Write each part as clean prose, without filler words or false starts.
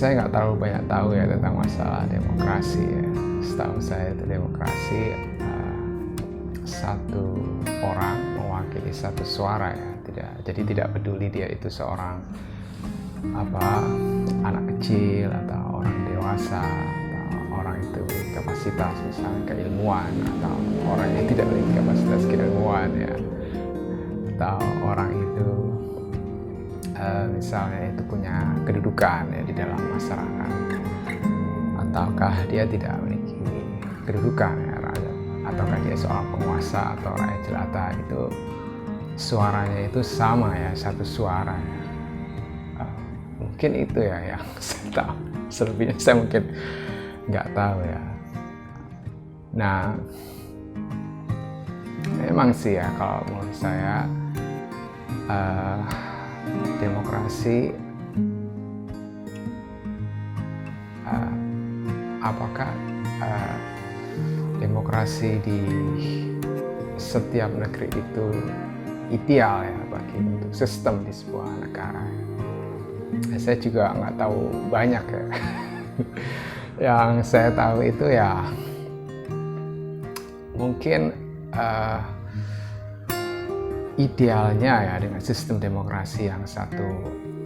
saya nggak terlalu banyak tahu ya tentang masalah demokrasi ya. Setahu saya itu demokrasi satu orang mewakili satu suara ya. Jadi tidak peduli dia itu seorang anak kecil atau orang dewasa atau orang itu kapasitas misalnya keilmuan atau orang yang tidak memiliki kapasitas keilmuan ya, atau orang itu misalnya itu punya kedudukan ya di dalam masyarakat, ataukah dia tidak memiliki kedudukan ya, ataukah dia seorang penguasa atau rakyat jelata, itu suaranya itu sama ya, satu suara ya. Mungkin itu ya yang saya tahu, selebihnya saya mungkin nggak tahu ya. Nah, memang sih ya kalau menurut saya demokrasi apakah demokrasi di setiap negeri itu ideal ya bagi untuk sistem di sebuah negara ya. Saya juga nggak tahu banyak ya. Yang saya tahu itu ya mungkin idealnya ya dengan sistem demokrasi yang satu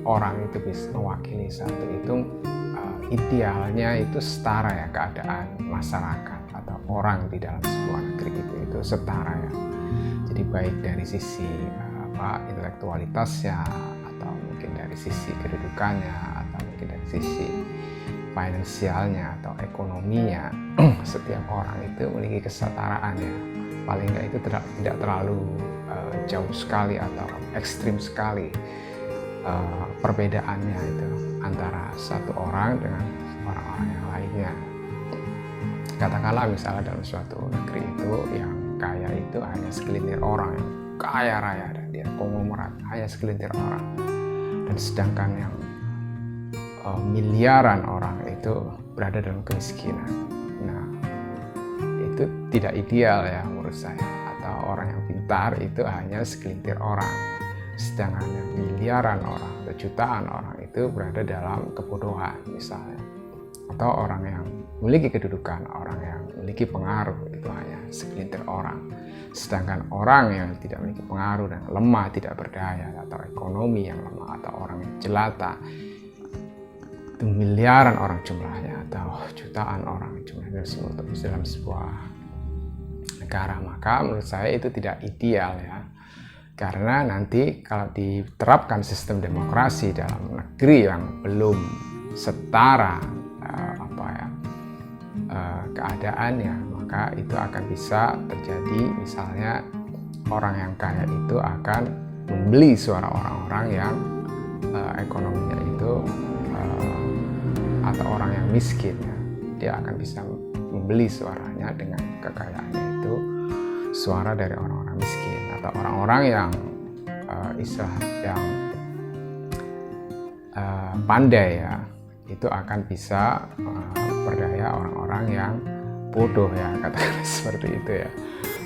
orang itu bisa mewakili satu itu, idealnya itu setara ya keadaan masyarakat atau orang di dalam sebuah negeri itu setara ya. Jadi baik dari sisi intelektualitasnya, atau mungkin dari sisi kedudukannya, atau mungkin dari sisi finansialnya atau ekonominya, setiap orang itu memiliki kesetaraan ya. Paling nggak itu tidak terlalu jauh sekali atau ekstrim sekali perbedaannya itu antara satu orang dengan orang-orang yang lainnya. Katakanlah misalnya dalam suatu negeri itu yang kaya itu hanya segelintir orang yang kaya raya dan dia konglomerat, hanya segelintir orang, dan sedangkan yang miliaran orang itu berada dalam kemiskinan. Nah, itu tidak ideal ya menurut saya. Atau orang yang pintar itu hanya segelintir orang, sedangkan yang miliaran orang atau jutaan orang itu berada dalam kebodohan misalnya. Atau orang yang memiliki kedudukan, orang yang memiliki pengaruh itu hanya segelintir orang, sedangkan orang yang tidak memiliki pengaruh dan lemah, tidak berdaya, atau ekonomi yang lemah, atau orang yang jelata, itu miliaran orang jumlahnya atau jutaan orang jumlahnya dalam sebuah negara. Maka menurut saya itu tidak ideal ya, karena nanti kalau diterapkan sistem demokrasi dalam negeri yang belum setara keadaannya, maka itu akan bisa terjadi misalnya orang yang kaya itu akan membeli suara orang-orang yang ekonominya itu atau orang yang miskin ya. Dia akan bisa membeli suaranya dengan kekayaannya itu, suara dari orang-orang miskin atau orang-orang yang yang pandai ya, itu akan bisa berdaya orang-orang yang bodoh ya, katakanlah seperti itu ya.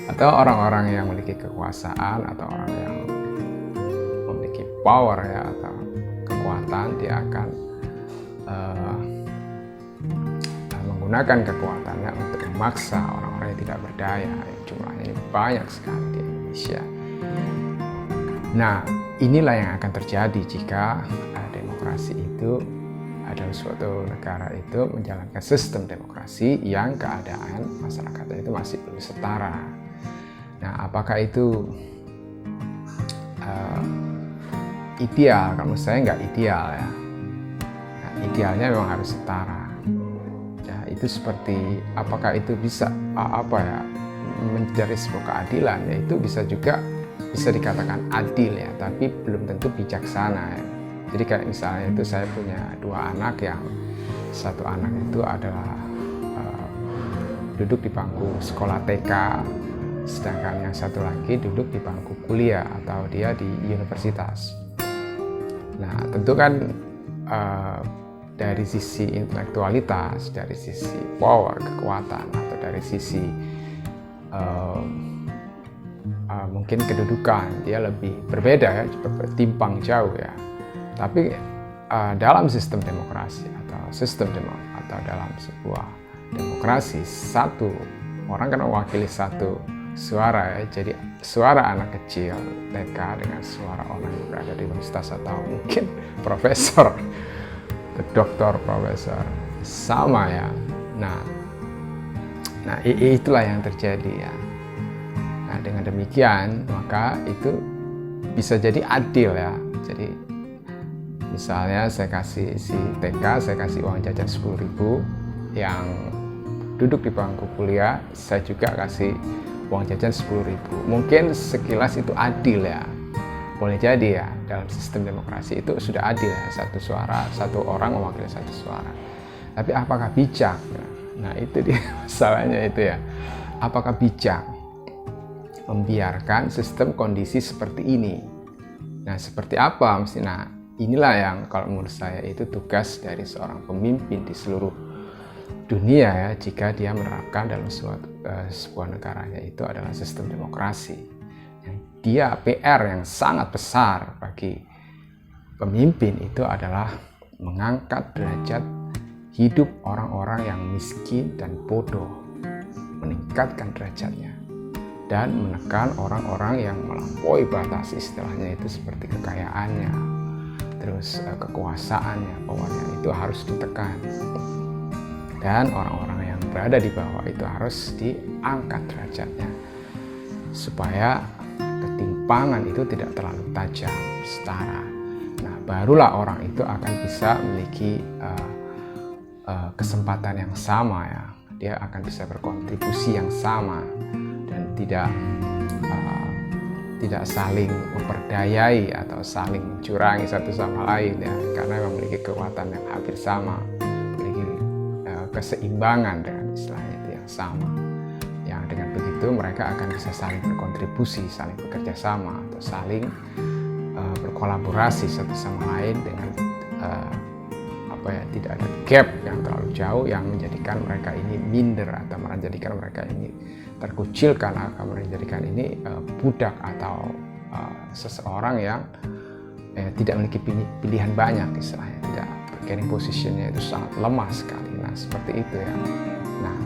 Atau orang-orang yang memiliki kekuasaan atau orang yang memiliki power ya atau kekuatan, dia akan menggunakan kekuatannya untuk memaksa orang-orang yang tidak berdaya. Jumlahnya ini banyak sekali di Indonesia. Nah, inilah yang akan terjadi jika demokrasi itu dalam suatu negara itu menjalankan sistem demokrasi yang keadaan masyarakatnya itu masih belum setara. Nah, apakah itu ideal? Kalau menurut saya nggak ideal ya. Nah, idealnya memang harus setara. Ya, itu seperti apakah itu bisa mencari sebuah keadilan? Ya, itu bisa dikatakan adil ya, tapi belum tentu bijaksana ya. Jadi kayak misalnya itu saya punya dua anak, yang satu anak itu adalah duduk di bangku sekolah TK, sedangkan yang satu lagi duduk di bangku kuliah atau dia di universitas. Nah, tentu kan dari sisi intelektualitas, dari sisi power, kekuatan, atau dari sisi mungkin kedudukan, dia lebih berbeda ya, bertimpang jauh ya. Tapi dalam sistem demokrasi atau dalam sebuah demokrasi, satu orang kan mewakili satu suara ya. Jadi suara anak kecil TK dengan suara orang yang berada di universitas atau mungkin profesor, doktor, profesor, sama ya. Nah itulah yang terjadi ya. Nah dengan demikian maka itu bisa jadi adil ya. Jadi misalnya saya kasih si TK, saya kasih uang jajan 10.000, yang duduk di bangku kuliah saya juga kasih uang jajan 10.000. Mungkin sekilas itu adil ya, boleh jadi ya, dalam sistem demokrasi itu sudah adil ya, satu suara, satu orang mewakili satu suara. Tapi apakah bijak? Nah itu dia masalahnya itu ya, apakah bijak membiarkan sistem kondisi seperti ini? Nah seperti apa mesti? Nah inilah yang kalau menurut saya itu tugas dari seorang pemimpin di seluruh dunia ya, jika dia menerapkan dalam sebuah negaranya itu adalah sistem demokrasi. Dia PR yang sangat besar bagi pemimpin itu adalah mengangkat derajat hidup orang-orang yang miskin dan bodoh, meningkatkan derajatnya, dan menekan orang-orang yang melampaui batas, istilahnya itu seperti kekayaannya, terus kekuasaannya, powernya itu harus ditekan. Dan orang-orang yang berada di bawah itu harus diangkat derajatnya supaya ketimpangan itu tidak terlalu tajam, setara. Nah, barulah orang itu akan bisa memiliki kesempatan yang sama ya. Dia akan bisa berkontribusi yang sama dan tidak saling memperdayai atau saling mencurangi satu sama lain ya, karena memiliki kekuatan yang hampir sama, keseimbangan dengan istilahnya itu yang sama. Yang dengan begitu mereka akan bisa saling berkontribusi, saling bekerja sama, atau saling berkolaborasi satu sama lain dengan tidak ada gap yang terlalu jauh yang menjadikan mereka ini minder atau menjadikan mereka ini terkucilkan, akan menjadikan ini budak atau seseorang yang tidak memiliki pilihan banyak, istilahnya tidak bargaining positionnya itu sangat lemah sekali. Nah seperti itu ya. Nah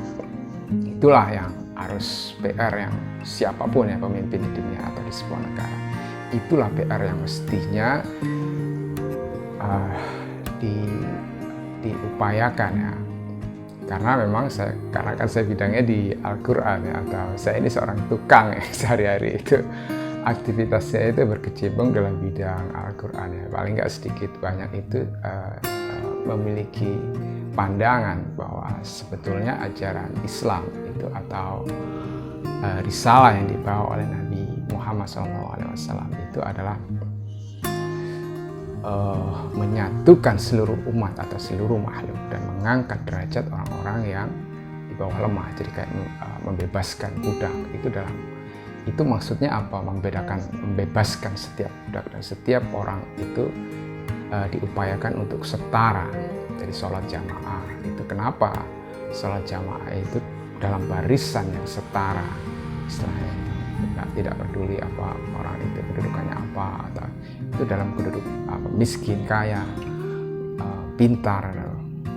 itulah yang harus PR yang siapapun ya pemimpin di dunia atau di sebuah negara, itulah PR yang mestinya diupayakan ya. Karena memang saya bidangnya di Al-Quran ya, atau saya ini seorang tukang ya, sehari-hari itu aktivitasnya itu berkecimpung dalam bidang Al-Quran ya. Paling nggak sedikit banyak itu memiliki pandangan bahwa sebetulnya ajaran Islam itu atau risalah yang dibawa oleh Nabi Muhammad SAW itu adalah menyatukan seluruh umat atau seluruh makhluk dan mengangkat derajat orang-orang yang di bawah lemah. Jadi kayak membebaskan budak itu maksudnya apa? Membebaskan setiap budak dan setiap orang itu diupayakan untuk setara. Jadi sholat jamaah itu kenapa sholat jamaah itu dalam barisan yang setara, istilahnya tidak peduli apa orang itu kedudukannya apa, atau itu dalam miskin, kaya, pintar,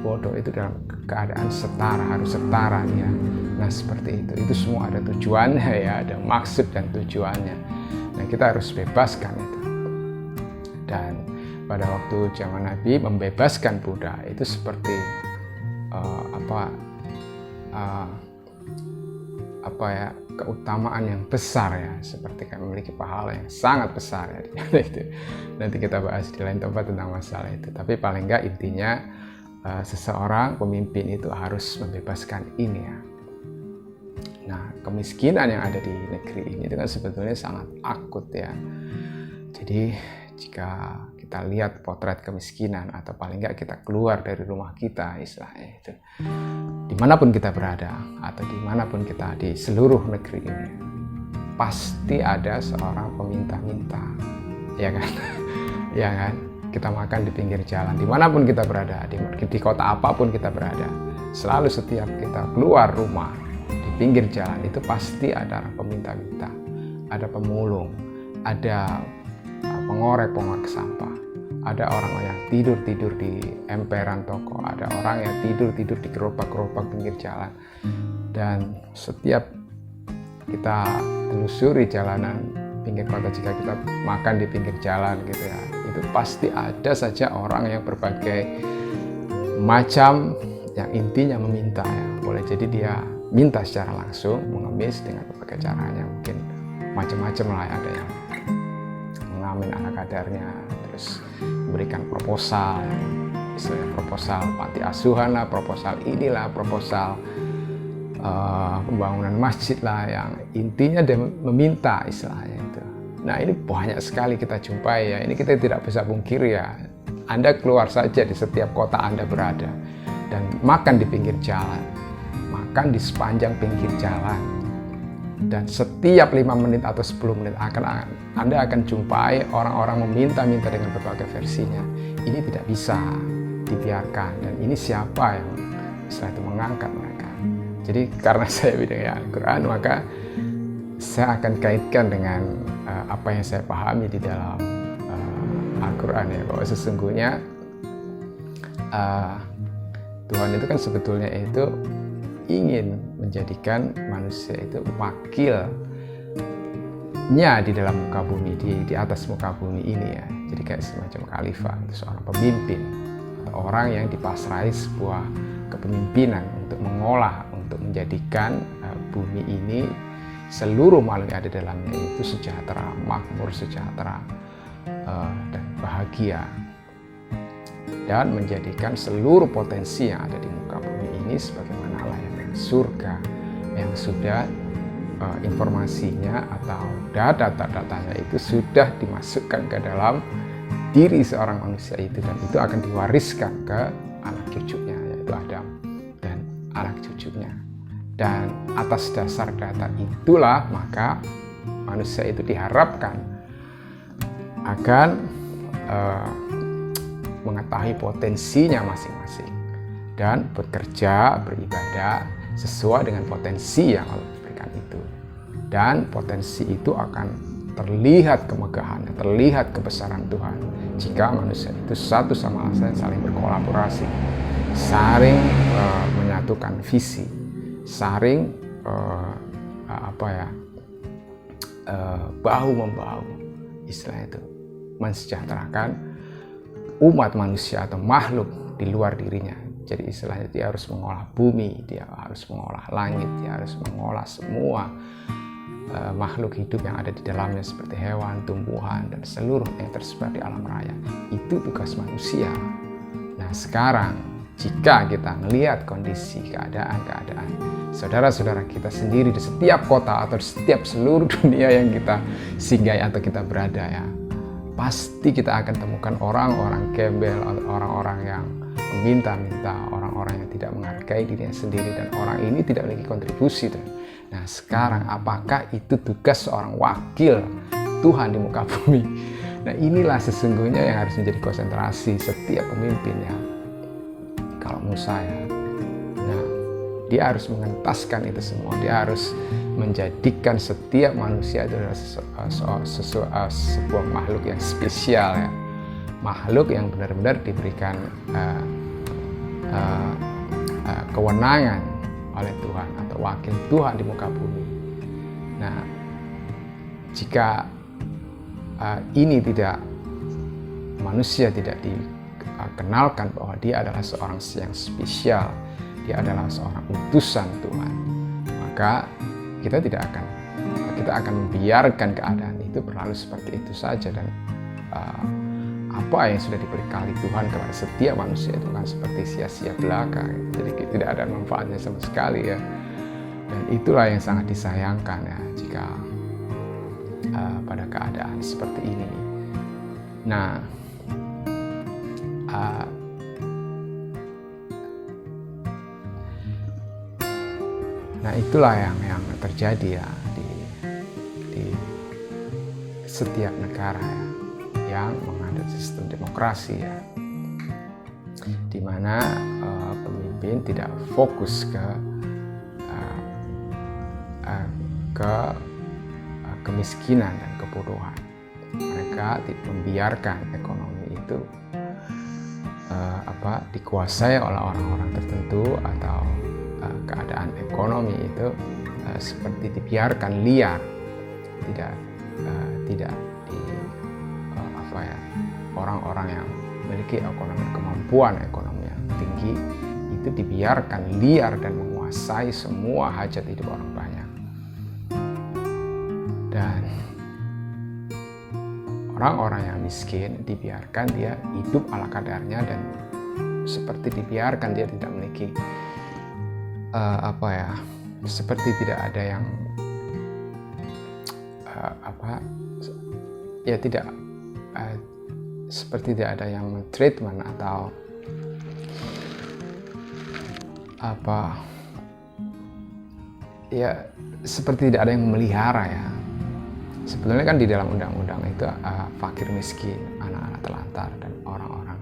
bodoh, itu dalam keadaan setara, harus setara ya. Nah seperti itu semua ada tujuannya ya, ada maksud dan tujuannya. Nah kita harus bebaskan itu. Dan pada waktu zaman Nabi membebaskan budak itu seperti keutamaan yang besar ya, seperti kan memiliki pahala yang sangat besar ya. Itu nanti kita bahas di lain tempat tentang masalah itu. Tapi paling enggak intinya seseorang pemimpin itu harus membebaskan ini ya. Nah kemiskinan yang ada di negeri ini itu kan sebetulnya sangat akut ya. Jadi jika kita lihat potret kemiskinan, atau paling enggak kita keluar dari rumah kita, istilahnya itu, dimanapun kita berada atau dimanapun kita di seluruh negeri ini, pasti ada seorang peminta-minta, ya kan? Ya kan? Kita makan di pinggir jalan, dimanapun kita berada, di kota apapun kita berada, selalu setiap kita keluar rumah di pinggir jalan itu pasti ada peminta-minta, ada pemulung, ada pengorek sampah, ada orang yang tidur di emperan toko, ada orang yang tidur di gerobak-gerobak pinggir jalan. Dan setiap kita telusuri jalanan pinggir kota, jika kita makan di pinggir jalan gitu ya, itu pasti ada saja orang yang berbagai macam yang intinya meminta ya. Boleh jadi dia minta secara langsung, mengemis dengan berbagai caranya, mungkin macam-macam lah. Ada yang mengamin ala kadarnya, terus memberikan proposal, misalnya proposal panti asuhan lah, proposal inilah, proposal pembangunan masjid lah, yang intinya dia meminta istilahnya itu. Nah, ini banyak sekali kita jumpai ya. Ini kita tidak bisa pungkiri ya. Anda keluar saja di setiap kota Anda berada dan makan di pinggir jalan, makan di sepanjang pinggir jalan, dan setiap 5 menit atau 10 menit Anda akan jumpai orang-orang meminta-minta dengan berbagai versinya. Ini tidak bisa dibiarkan, dan ini siapa yang setelah itu mengangkat mereka. Jadi karena saya bidangnya Al-Quran, maka saya akan kaitkan dengan apa yang saya pahami di dalam Al-Quran ya, bahwa sesungguhnya Tuhan itu kan sebetulnya itu ingin menjadikan manusia itu wakilnya di dalam muka bumi, di atas muka bumi ini ya. Jadi kayak semacam khalifah, itu seorang pemimpin atau orang yang dipasrahi sebuah kepemimpinan untuk mengolah, untuk menjadikan bumi ini, seluruh makhluk yang ada di dalamnya itu sejahtera, makmur, sejahtera, dan bahagia, dan menjadikan seluruh potensi yang ada di muka bumi ini sebagaimana layaknya surga yang sudah informasinya atau data-datanya itu sudah dimasukkan ke dalam diri seorang manusia itu, dan itu akan diwariskan ke anak cucunya, yaitu Adam dan anak cucunya. Dan atas dasar data itulah maka manusia itu diharapkan akan mengetahui potensinya masing-masing dan bekerja, beribadah sesuai dengan potensi yang Allah berikan itu. Dan potensi itu akan terlihat kemegahannya, terlihat kebesaran Tuhan jika manusia itu satu sama lain saling berkolaborasi, saling menyatukan visi, saling bahu-membahu, istilah itu, mensejahterakan umat manusia atau makhluk di luar dirinya. Jadi istilahnya dia harus mengolah bumi, dia harus mengolah langit, dia harus mengolah semua makhluk hidup yang ada di dalamnya seperti hewan, tumbuhan, dan seluruh yang tersebar di alam raya. Itu tugas manusia. Nah sekarang jika kita melihat kondisi keadaan saudara-saudara kita sendiri di setiap kota atau di setiap seluruh dunia yang kita singgahi atau kita berada ya, pasti kita akan temukan orang-orang gembel, orang-orang yang meminta-minta, orang-orang yang tidak menghargai dirinya sendiri, dan orang ini tidak memiliki kontribusi. Nah sekarang apakah itu tugas seorang wakil Tuhan di muka bumi? Nah inilah sesungguhnya yang harus menjadi konsentrasi setiap pemimpinnya. Kalau Musa ya, nah dia harus mengentaskan itu semua, dia harus menjadikan setiap manusia itu adalah sebuah makhluk yang spesial ya, makhluk yang benar-benar diberikan kewenangan oleh Tuhan atau wakil Tuhan di muka bumi. Nah, jika ini tidak, manusia tidak dikenalkan bahwa dia adalah seorang yang spesial, dia adalah seorang utusan Tuhan, maka kita akan membiarkan keadaan itu berlalu seperti itu saja. Dan apa yang sudah diberikan Tuhan kepada setiap manusia itu kan seperti sia-sia belaka, jadi tidak ada manfaatnya sama sekali ya. Dan itulah yang sangat disayangkan ya, jika pada keadaan seperti ini. Nah itulah yang terjadi ya di setiap negara ya, yang menganut sistem demokrasi ya, di mana pemimpin tidak fokus ke kemiskinan dan kebodohan. Mereka membiarkan ekonomi itu dikuasai oleh orang-orang tertentu, atau keadaan ekonomi itu seperti dibiarkan liar, tidak di orang-orang yang memiliki kemampuan ekonomi yang tinggi itu dibiarkan liar dan menguasai semua hajat hidup orang banyak. Dan orang-orang yang miskin dibiarkan dia hidup ala kadarnya, dan seperti dibiarkan dia tidak memiliki seperti tidak ada yang seperti tidak ada yang treatment atau seperti tidak ada yang memelihara ya. Sebetulnya kan di dalam undang-undang itu fakir miskin, anak-anak telantar, dan orang-orang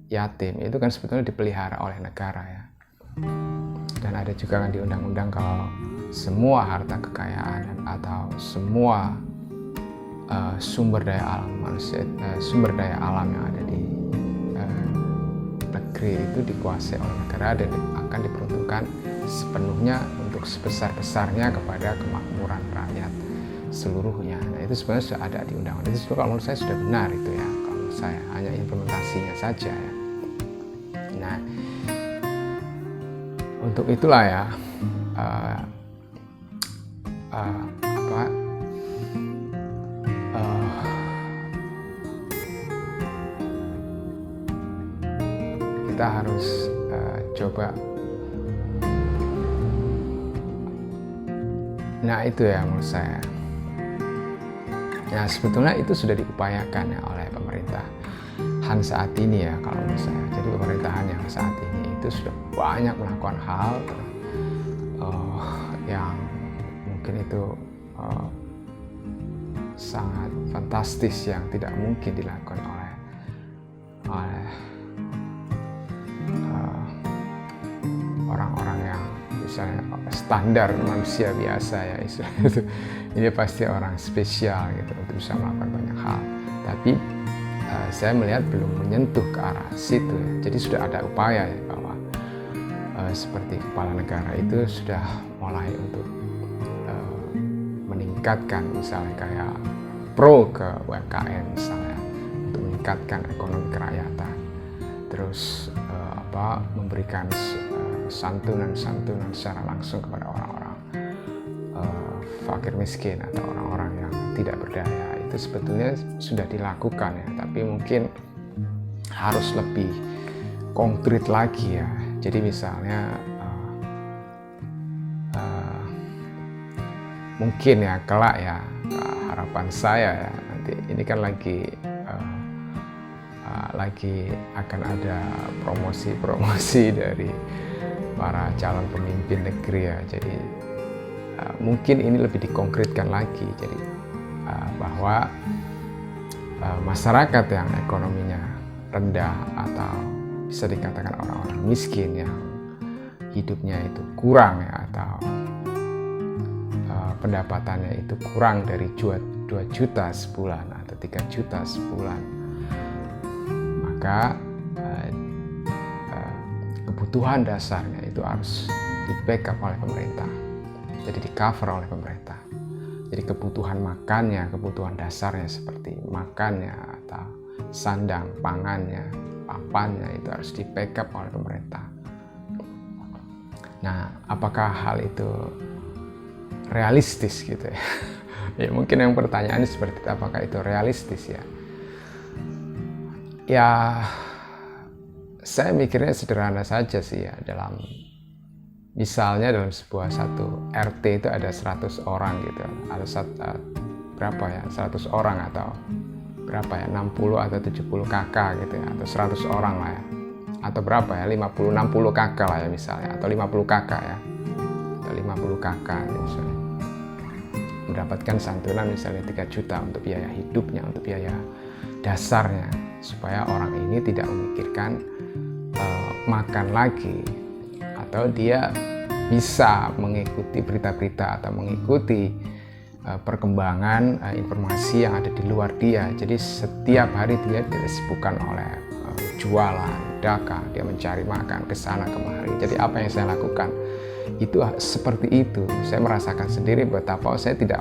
yatim itu kan sebetulnya dipelihara oleh negara ya. Dan ada juga kan di undang-undang kalau semua harta kekayaan atau semua sumber daya alam manusia, sumber daya alam yang ada di negeri itu dikuasai oleh negara dan akan diperuntukkan sepenuhnya untuk sebesar-besarnya kepada kemakmuran rakyat seluruhnya. Nah, itu sebenarnya sudah ada di undang-undang. Itu kalau menurut saya sudah benar itu ya. Kalau menurut saya hanya implementasinya saja ya. Nah, untuk itulah ya kita harus coba. Nah itu ya menurut saya. Nah sebetulnya itu sudah diupayakan ya oleh pemerintahan saat ini ya kalau menurut saya. Jadi pemerintahan yang saat ini itu sudah banyak melakukan hal yang mungkin itu sangat fantastis yang tidak mungkin dilakukan oleh orang-orang yang misalnya standar manusia biasa ya itu. Ini pasti orang spesial gitu untuk bisa melakukan banyak hal. Tapi saya melihat belum menyentuh ke arah situ ya. Jadi sudah ada upaya ya bahwa seperti kepala negara itu sudah mulai untuk meningkatkan misalnya kayak pro ke UMKM misalnya untuk meningkatkan ekonomi kerakyatan. Terus memberikan santunan secara langsung kepada orang-orang fakir miskin atau orang-orang yang tidak berdaya. Itu sebetulnya sudah dilakukan ya, tapi mungkin harus lebih konkret lagi ya. Jadi misalnya mungkin ya kelak ya, harapan saya ya nanti ini kan lagi akan ada promosi dari para calon pemimpin negeri ya. Jadi mungkin ini lebih dikonkretkan lagi. Jadi bahwa masyarakat yang ekonominya rendah atau bisa dikatakan orang-orang miskin yang hidupnya itu kurang ya, atau pendapatannya itu kurang dari 2 juta sebulan atau 3 juta sebulan, maka kebutuhan dasarnya itu harus di-backup oleh pemerintah, jadi di-cover oleh pemerintah. Jadi kebutuhan makannya, kebutuhan dasarnya seperti makannya atau sandang, pangannya, papannya itu harus di-backup oleh pemerintah. Nah, apakah hal itu realistis gitu ya? Ya mungkin yang pertanyaannya seperti itu, apakah itu realistis ya? Ya, saya mikirnya sederhana saja sih ya. Misalnya dalam satu RT itu ada 100 orang gitu, ada berapa ya, 100 orang atau berapa ya, 60 atau 70 kakak gitu ya, atau 100 orang lah ya, atau berapa ya, 50-60 kakak lah ya misalnya, atau 50 kakak ya, atau 50 kakak ya, misalnya mendapatkan santunan misalnya 3 juta untuk biaya hidupnya, untuk biaya dasarnya, supaya orang ini tidak memikirkan makan lagi, atau dia bisa mengikuti berita-berita atau mengikuti perkembangan informasi yang ada di luar dia. Jadi setiap hari dia disibukkan oleh jualan, dagang, dia mencari makan ke sana kemari. Jadi apa yang saya lakukan itu seperti itu. Saya merasakan sendiri betapa saya tidak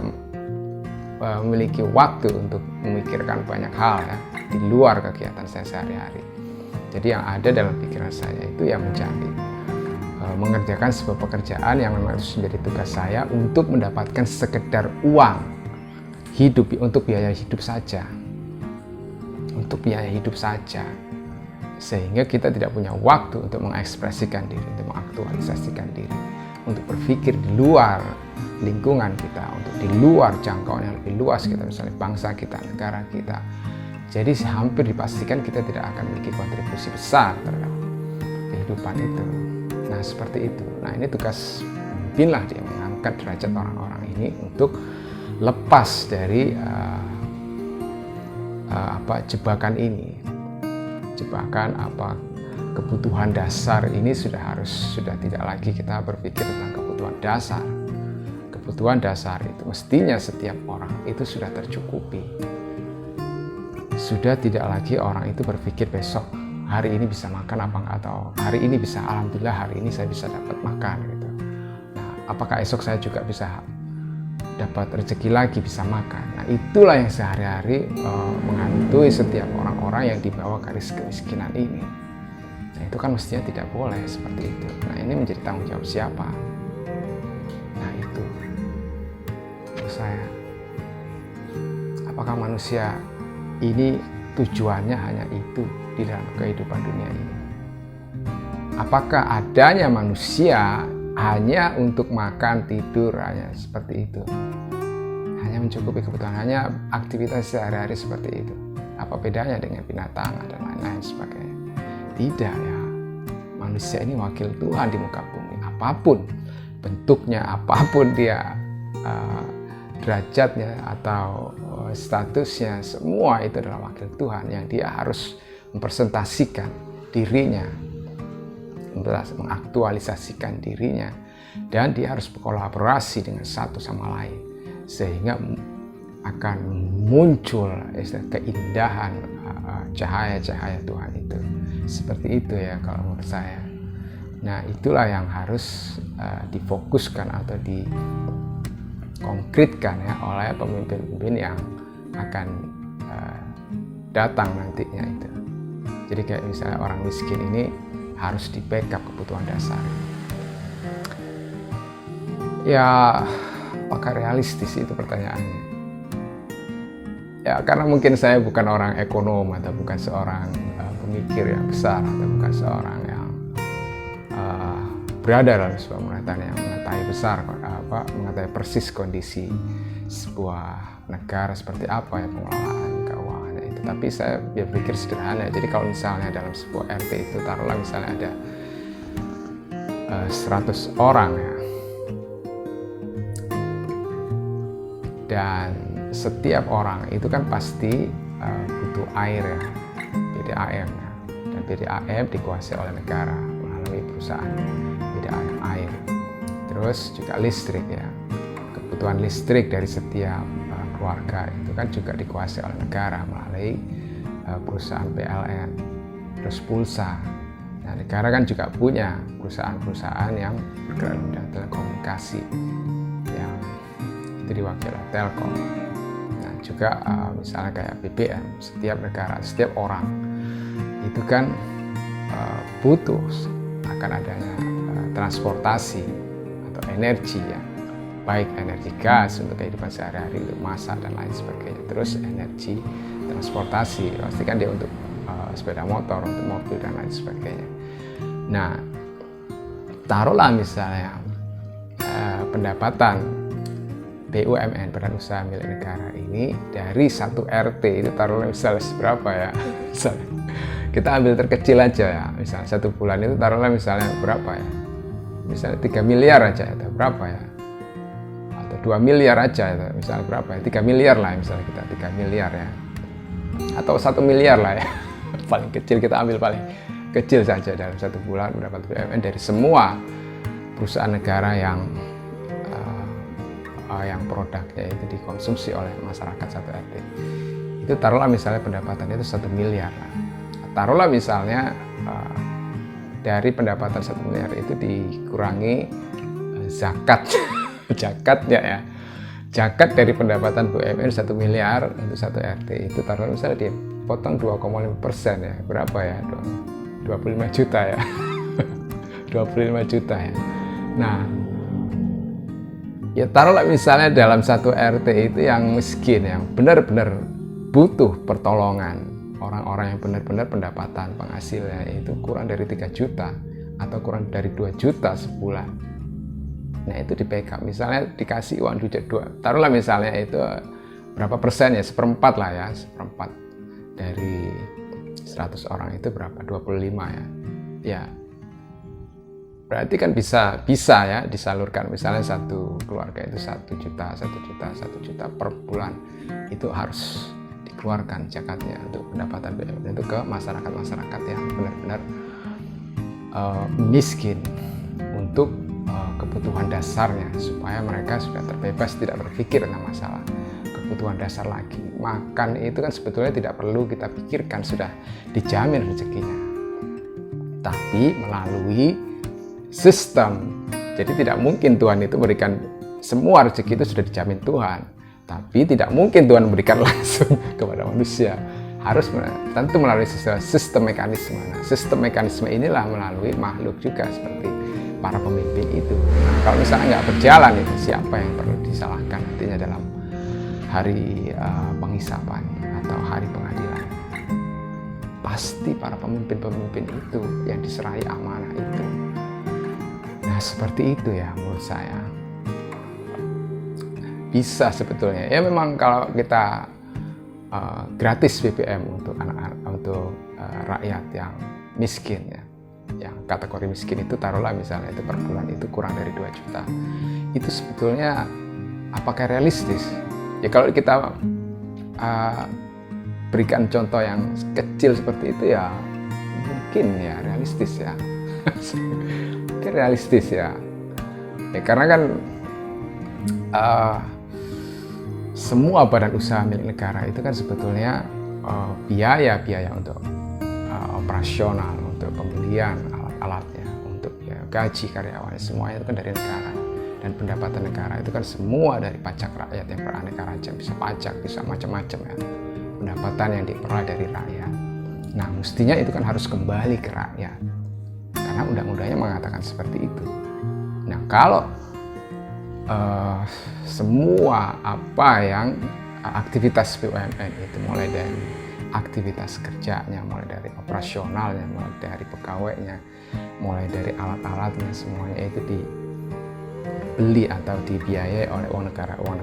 memiliki waktu untuk memikirkan banyak hal ya di luar kegiatan saya sehari-hari. Jadi yang ada dalam pikiran saya itu yang mencari mengerjakan sebuah pekerjaan yang memang harus menjadi tugas saya untuk mendapatkan sekedar uang hidup, untuk biaya hidup saja, sehingga kita tidak punya waktu untuk mengekspresikan diri, untuk mengaktualisasikan diri, untuk berpikir di luar lingkungan kita, untuk di luar jangkauan yang lebih luas kita, misalnya bangsa kita, negara kita. Jadi hampir dipastikan kita tidak akan memiliki kontribusi besar terhadap kehidupan itu. Nah seperti itu. Nah ini tugas pemimpin lah, dia mengangkat derajat orang-orang ini untuk lepas dari jebakan ini, jebakan kebutuhan dasar ini sudah tidak lagi kita berpikir tentang kebutuhan dasar. Kebutuhan dasar itu mestinya setiap orang itu sudah tercukupi. Sudah tidak lagi orang itu berpikir besok hari ini bisa makan apa enggak, atau hari ini bisa, alhamdulillah hari ini saya bisa dapat makan gitu. Nah, apakah esok saya juga bisa dapat rezeki lagi, bisa makan. Nah itulah yang sehari-hari menghantui setiap orang-orang yang di bawah garis kemiskinan ini. Nah itu kan mestinya tidak boleh seperti itu. Nah ini menjadi tanggung jawab siapa? Nah itu menurut saya, apakah manusia ini tujuannya hanya itu di dalam kehidupan dunia ini? Apakah adanya manusia hanya untuk makan, tidur, hanya seperti itu, hanya mencukupi kebutuhan, hanya aktivitas sehari-hari seperti itu? Apa bedanya dengan binatang dan lain-lain sebagainya? Tidak ya, manusia ini wakil Tuhan di muka bumi. Apapun bentuknya, apapun dia derajatnya atau statusnya, semua itu adalah wakil Tuhan yang dia harus mempresentasikan dirinya, mengaktualisasikan dirinya, dan dia harus berkolaborasi dengan satu sama lain sehingga akan muncul keindahan cahaya-cahaya Tuhan itu. Seperti itu ya kalau menurut saya. Nah itulah yang harus difokuskan atau dikonkretkan ya oleh pemimpin-pemimpin yang akan datang nantinya itu. Jadi kayak misalnya orang miskin ini harus di backup kebutuhan dasar. Ya, apakah realistis itu pertanyaannya? Ya, karena mungkin saya bukan orang ekonom atau bukan seorang pemikir yang besar atau bukan seorang yang berada dalam sebuah pemerintahan yang mengetahui persis kondisi sebuah negara seperti apa ya pengelolaan keuangannya itu. Tapi saya berpikir sederhana. Jadi kalau misalnya dalam sebuah RT itu taruhlah misalnya ada 100 orang ya, dan setiap orang itu kan pasti butuh air ya, PDAM ya. Dan PDAM dikuasai oleh negara melalui perusahaan PDAM air. Terus juga listrik ya, kebutuhan listrik dari setiap keluarga itu kan juga dikuasai oleh negara melalui perusahaan PLN. Terus pulsa, nah negara kan juga punya perusahaan-perusahaan yang bergerak di bidang telekomunikasi yang itu diwakili oleh Telkom. Nah juga misalnya kayak BBM, setiap negara, setiap orang itu kan butuh akan adanya transportasi atau energi ya, baik energi gas untuk kehidupan sehari-hari, untuk masak dan lain sebagainya. Terus energi transportasi, pastikan dia untuk sepeda motor, untuk mobil dan lain sebagainya. Nah, taruhlah misalnya pendapatan BUMN, badan usaha milik negara ini dari satu RT itu taruhlah misalnya berapa ya? Misalnya, kita ambil terkecil aja ya, misalnya satu bulan itu taruhlah misalnya berapa ya? Misalnya 3 miliar aja atau berapa ya? Atau 2 miliar aja itu misalnya berapa ya? 3 miliar lah misalnya kita 3 miliar ya. Atau 1 miliar lah ya. Paling kecil kita ambil paling kecil saja dalam satu bulan mendapat BUMN dari semua perusahaan negara yang yang produknya itu dikonsumsi oleh masyarakat satu RT, itu taruhlah misalnya pendapatannya itu 1 miliar. Taruhlah misalnya dari pendapatan 1 miliar itu dikurangi zakat, zakatnya ya. Zakat dari pendapatan BUMN 1 miliar untuk satu RT itu taruhlah misalnya dipotong 2,5% ya. Berapa ya? 25 juta ya. 25 juta ya. Nah, ya taruhlah misalnya dalam satu RT itu yang miskin, yang benar-benar butuh pertolongan, orang-orang yang benar-benar pendapatan penghasilnya itu kurang dari 3 juta atau kurang dari 2 juta sebulan. Nah, itu di-backup, misalnya dikasih uang 2, taruhlah misalnya itu berapa persen ya, 1/4 lah ya, 1/4 dari 100 orang itu berapa, 25 ya. Ya, berarti kan bisa ya disalurkan, misalnya satu keluarga itu 1 juta per bulan, itu harus dikeluarkan zakatnya untuk pendapatan BUMN itu ke masyarakat yang benar-benar miskin untuk kebutuhan dasarnya, supaya mereka sudah terbebas, tidak berpikir tentang masalah kebutuhan dasar lagi. Makan itu kan sebetulnya tidak perlu kita pikirkan, sudah dijamin rezekinya, tapi melalui sistem. Jadi tidak mungkin Tuhan itu berikan semua rezeki, itu sudah dijamin Tuhan, tapi tidak mungkin Tuhan memberikan langsung kepada manusia, harus tentu melalui sistem mekanisme. Nah, sistem mekanisme inilah melalui makhluk juga seperti para pemimpin itu. Nah, kalau misalnya nggak berjalan, itu siapa yang perlu disalahkan nantinya dalam hari penghisapan atau hari pengadilan? Pasti para pemimpin itu yang diserai amanah itu. Nah, seperti itu ya menurut saya. Bisa sebetulnya. Ya memang kalau kita gratis BBM untuk rakyat yang miskin ya. Yang kategori miskin itu taruhlah misalnya itu per bulan itu kurang dari 2 juta. Itu sebetulnya apakah realistis? Ya kalau kita berikan contoh yang kecil seperti itu ya mungkin ya realistis ya. Mungkin realistis ya. Ya karena kan semua badan usaha milik negara itu kan sebetulnya biaya untuk operasional, untuk pembelian alat-alatnya, untuk ya, gaji karyawannya, semuanya itu kan dari negara. Dan pendapatan negara itu kan semua dari pajak rakyat yang beraneka ragam, bisa pajak, bisa macam-macam ya. Pendapatan yang diperoleh dari rakyat. Nah, mestinya itu kan harus kembali ke rakyat. Karena undang-undangnya mengatakan seperti itu. Nah, kalau semua apa yang aktivitas BUMN itu, mulai dari aktivitas kerjanya, mulai dari operasionalnya, mulai dari pegawainya, mulai dari alat-alatnya, semuanya itu dibeli atau dibiayai oleh uang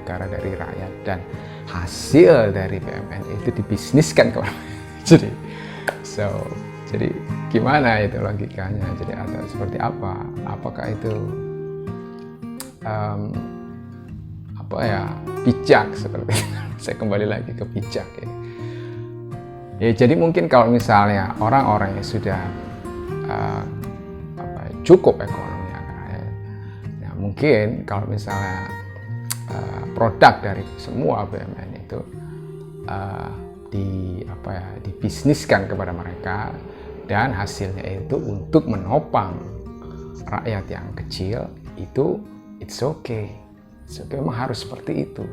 negara dari rakyat, dan hasil dari BUMN itu dibisniskan ke orang. Jadi gimana itu logikanya? Jadi ada seperti apa? Apakah itu bijak seperti itu? Saya kembali lagi ke bijak ya. Ya, jadi mungkin kalau misalnya orang-orang yang sudah cukup ekonominya, ya mungkin kalau misalnya produk dari semua BUMN itu dibisniskan kepada mereka, dan hasilnya itu untuk menopang rakyat yang kecil, itu it's okay. Memang harus seperti itu.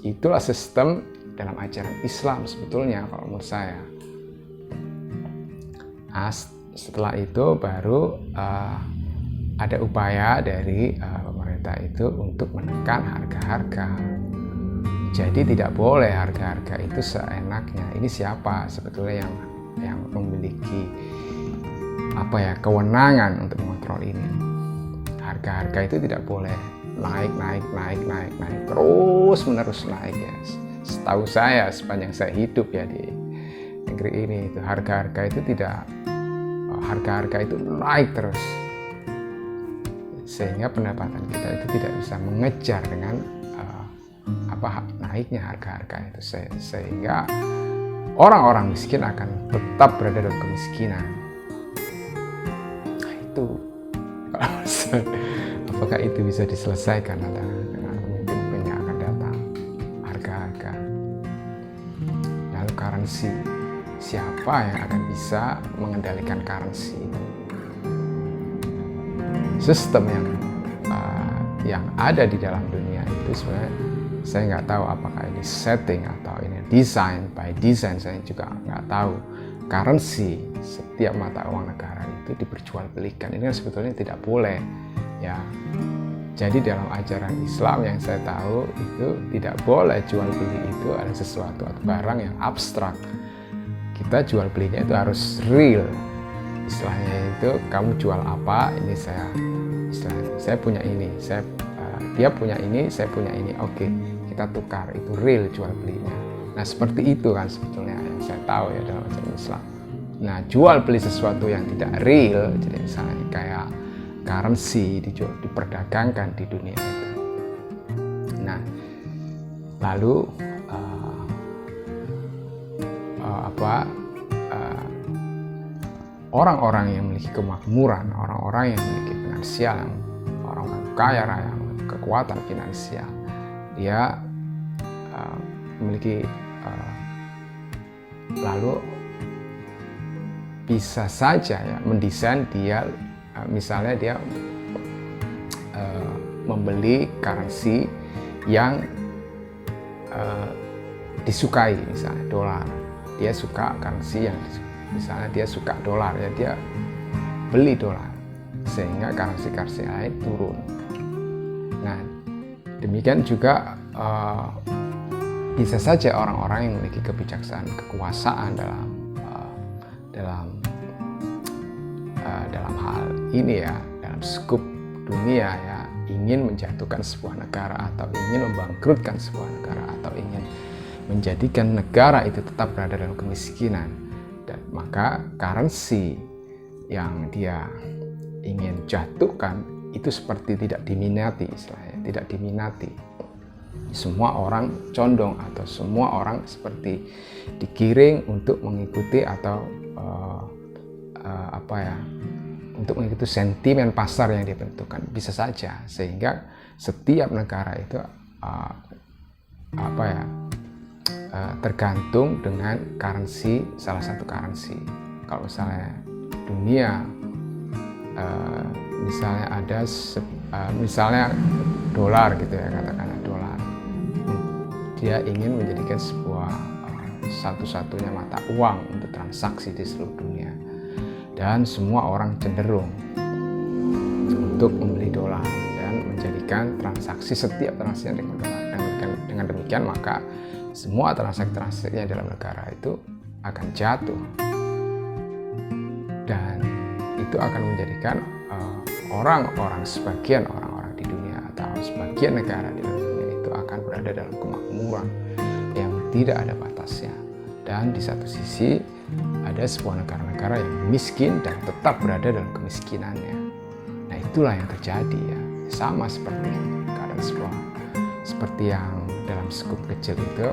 Itulah sistem dalam ajaran Islam sebetulnya kalau menurut saya. Nah, setelah itu baru ada upaya dari pemerintah itu untuk menekan harga-harga. Jadi tidak boleh harga-harga itu seenaknya. Ini siapa sebetulnya yang memiliki kewenangan untuk mengontrol ini? Harga-harga itu tidak boleh naik terus menerus naik ya. Setahu saya sepanjang saya hidup ya di negeri ini, itu harga-harga itu naik terus, sehingga pendapatan kita itu tidak bisa mengejar dengan naiknya harga-harga itu, sehingga orang-orang miskin akan tetap berada dalam kemiskinan. Nah, itu apakah itu bisa diselesaikan dengan pemimpin yang akan datang? Harga-harga. Lalu currency, siapa yang akan bisa mengendalikan currency? Sistem yang ada di dalam dunia itu sebenarnya saya nggak tahu apakah ini setting atau ini design, by design saya juga nggak tahu. Currency, setiap mata uang negara itu diperjualbelikan, ini kan sebetulnya tidak boleh ya. Jadi dalam ajaran Islam yang saya tahu itu tidak boleh jual beli itu ada sesuatu atau barang yang abstrak. Kita jual belinya itu harus real. Istilahnya itu kamu jual apa, ini saya punya ini, dia punya ini, saya punya ini, oke, kita tukar, itu real jual belinya. Nah seperti itu kan sebetulnya yang saya tahu ya dalam ajaran Islam. Nah jual beli sesuatu yang tidak real, jadi misalnya kayak currency diperdagangkan di dunia itu. Nah lalu orang-orang yang memiliki kemakmuran, orang-orang yang memiliki finansial, orang-orang kaya raya, kekuatan finansial, dia memiliki lalu bisa saja ya mendesain dia misalnya dia membeli currency yang disukai, misalnya dolar, dia suka currency yang misalnya dia suka dolar ya, dia beli dolar sehingga currency lain turun. Nah demikian juga bisa saja orang-orang yang memiliki kebijaksanaan, kekuasaan dalam hal ini ya, dalam skup dunia ya, ingin menjatuhkan sebuah negara atau ingin membangkrutkan sebuah negara atau ingin menjadikan negara itu tetap berada dalam kemiskinan, dan maka currency yang dia ingin jatuhkan itu seperti tidak diminati, istilahnya tidak diminati. Semua orang condong atau semua orang seperti digiring untuk mengikuti atau untuk mengikuti sentimen pasar yang dibentukkan, bisa saja, sehingga setiap negara itu tergantung dengan currency, salah satu currency. Kalau misalnya dunia misalnya ada misalnya dolar gitu ya, katakanlah dolar, dia ingin menjadikan sebuah satu-satunya mata uang untuk transaksi di seluruh dunia, dan semua orang cenderung untuk membeli dolar dan menjadikan transaksi setiap transaksi dengan dolar. Dengan demikian maka semua transaksi-transaksinya dalam negara itu akan jatuh, dan itu akan menjadikan sebagian orang-orang di dunia atau sebagian negara di dalam dunia itu akan berada dalam kemakmuran yang tidak ada batasnya. Dan di satu sisi ada sebuah negara-negara yang miskin dan tetap berada dalam kemiskinannya. Nah itulah yang terjadi ya, sama seperti keadaan seperti yang dalam skup kecil itu,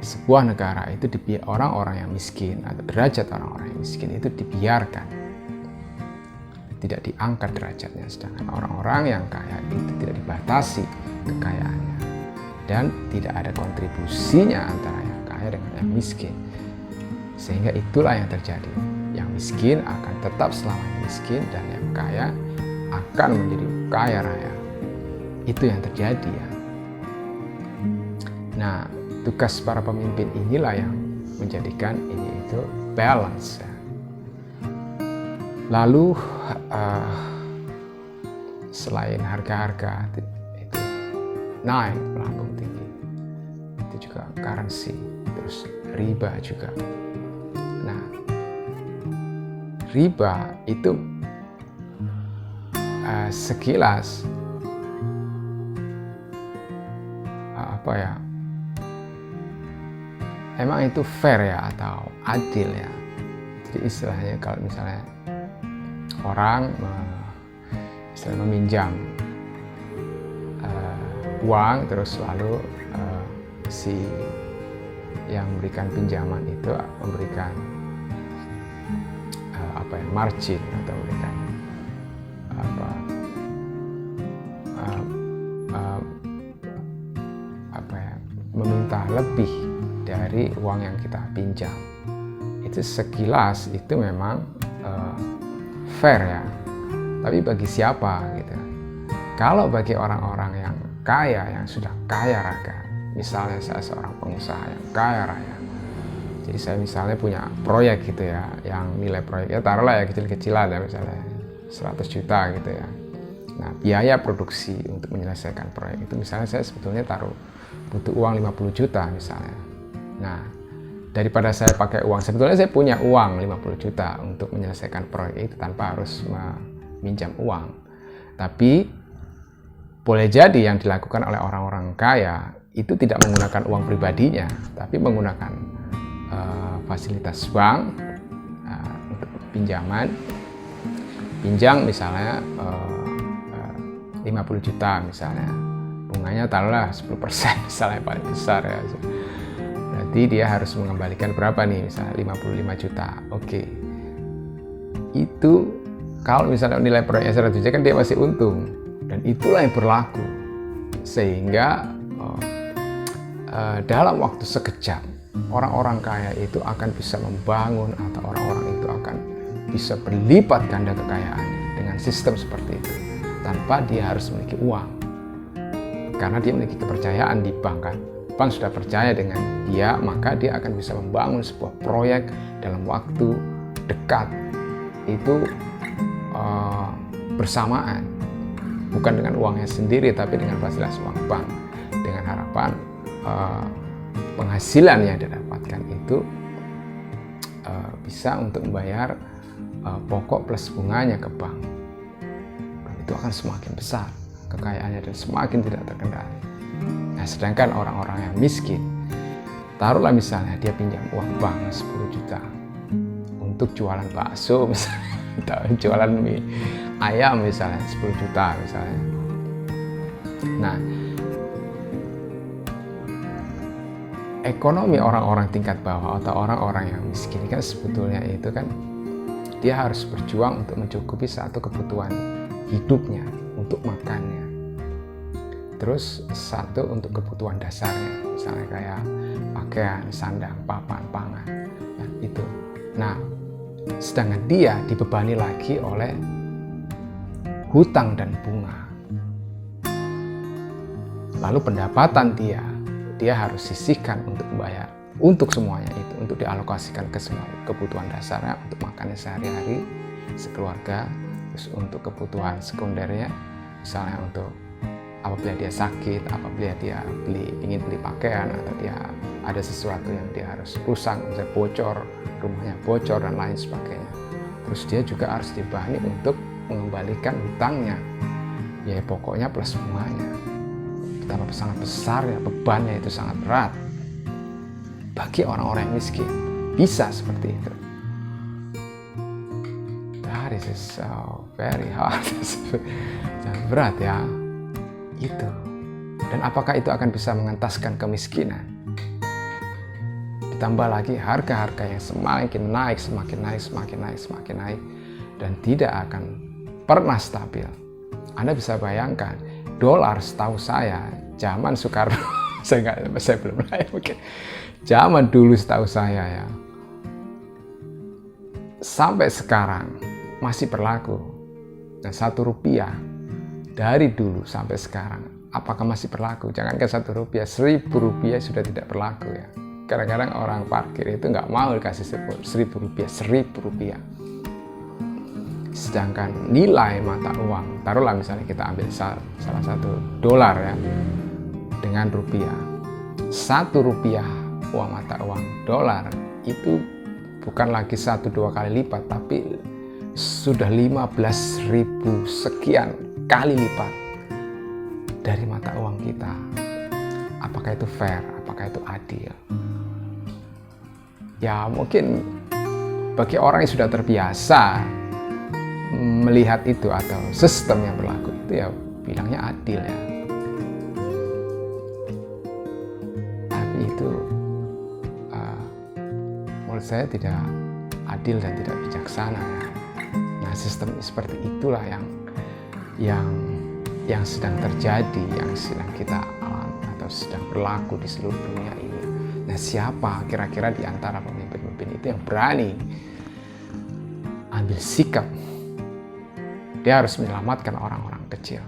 sebuah negara itu orang-orang yang miskin atau derajat orang-orang yang miskin itu dibiarkan, tidak diangkat derajatnya, sedangkan orang-orang yang kaya itu tidak dibatasi kekayaannya dan tidak ada kontribusinya antara yang kaya dengan yang miskin, sehingga itulah yang terjadi. Yang miskin akan tetap selamanya miskin dan yang kaya akan menjadi kaya raya. Itu yang terjadi ya. Nah, tugas para pemimpin inilah yang menjadikan ini itu balance ya. Lalu selain harga-harga itu naik melambung tinggi, itu juga currency, terus riba juga. Nah, riba itu sekilas emang itu fair ya atau adil ya. Jadi istilahnya kalau misalnya orang meminjam uang, terus lalu si yang memberikan pinjaman itu memberikan margin atau memberikan meminta lebih dari uang yang kita pinjam. Itu sekilas itu memang fair ya. Tapi bagi siapa gitu? Kalau bagi orang-orang yang kaya, yang sudah kaya raya, misalnya saya seorang pengusaha yang kaya raya, jadi saya misalnya punya proyek gitu ya, yang nilai proyeknya taruhlah ya kecil-kecilan ya, misalnya 100 juta gitu ya. Nah, biaya produksi untuk menyelesaikan proyek itu misalnya saya sebetulnya butuh uang 50 juta misalnya. Nah, daripada saya pakai uang, sebetulnya saya punya uang 50 juta untuk menyelesaikan proyek itu tanpa harus meminjam uang. Tapi boleh jadi yang dilakukan oleh orang-orang kaya itu tidak menggunakan uang pribadinya, tapi menggunakan fasilitas bank untuk pinjaman. Pinjam misalnya 50 juta misalnya, bunganya taruhlah 10% misalnya paling besar ya. Berarti dia harus mengembalikan berapa nih, misalnya 55 juta. Oke. Itu kalau misalnya nilai proyeknya 100 juta kan dia masih untung. Dan itulah yang berlaku. Sehingga dalam waktu sekejap orang-orang kaya itu akan bisa membangun, atau orang-orang itu akan bisa berlipat ganda kekayaannya dengan sistem seperti itu tanpa dia harus memiliki uang, karena dia memiliki kepercayaan di bank kan. Bank sudah percaya dengan dia, maka dia akan bisa membangun sebuah proyek dalam waktu dekat itu bersamaan, bukan dengan uangnya sendiri tapi dengan fasilitas uang bank, dengan harapan penghasilan yang didapatkan itu bisa untuk membayar pokok plus bunganya ke bank. Dan itu akan semakin besar kekayaannya dan semakin tidak terkendali. Nah, sedangkan orang-orang yang miskin, taruhlah misalnya dia pinjam uang bank 10 juta untuk jualan bakso misalnya, jualan mie ayam misalnya 10 juta misalnya. Nah, ekonomi orang-orang tingkat bawah atau orang-orang yang miskin kan sebetulnya itu kan dia harus berjuang untuk mencukupi satu kebutuhan hidupnya, untuk makannya. Terus satu untuk kebutuhan dasarnya, misalnya kayak pakaian, sandang, papan, pangan, ya, itu. Nah, sedangkan dia dibebani lagi oleh hutang dan bunga. Lalu pendapatan dia harus sisihkan untuk membayar untuk semuanya itu, untuk dialokasikan ke semua kebutuhan dasarnya, untuk makannya sehari-hari sekeluarga, terus untuk kebutuhan sekundernya, misalnya untuk apabila dia sakit, apabila dia ingin beli pakaian, atau dia ada sesuatu yang dia harus rusak, misalnya bocor, rumahnya bocor dan lain sebagainya. Terus dia juga harus dibebani untuk mengembalikan hutangnya, ya pokoknya plus bunganya. Betapa sangat besar ya bebannya, itu sangat berat bagi orang-orang yang miskin. Bisa seperti itu. That is so very hard. Sangat berat ya itu. Dan apakah itu akan bisa mengentaskan kemiskinan? Ditambah lagi harga-harga yang semakin naik, semakin naik, dan tidak akan pernah stabil. Anda bisa bayangkan, dolar setahu saya zaman Soekarno, saya belum lahir mungkin, zaman dulu setahu saya ya, sampai sekarang masih berlaku. Dan 1 rupiah dari dulu sampai sekarang, apakah masih berlaku? Jangankan 1 rupiah, 1000 rupiah sudah tidak berlaku ya. Kadang-kadang orang parkir itu nggak mau dikasih 1000 rupiah. Sedangkan nilai mata uang, taruhlah misalnya kita ambil salah satu dolar ya, dengan rupiah. 1 rupiah uang mata uang dolar itu bukan lagi 1-2 kali lipat, tapi sudah 15.000 sekian kali lipat dari mata uang kita. Apakah itu fair? Apakah itu adil? Ya mungkin bagi orang yang sudah terbiasa melihat itu, atau sistem yang berlaku itu, ya bilangnya adil ya. Tapi itu menurut saya tidak adil dan tidak bijaksana ya. Nah, sistem seperti itulah yang sedang terjadi, yang sedang kita alami atau atau sedang berlaku di seluruh dunia ini. Nah, siapa kira-kira di antara pemimpin-pemimpin itu yang berani ambil sikap? Dia harus menyelamatkan orang-orang kecil.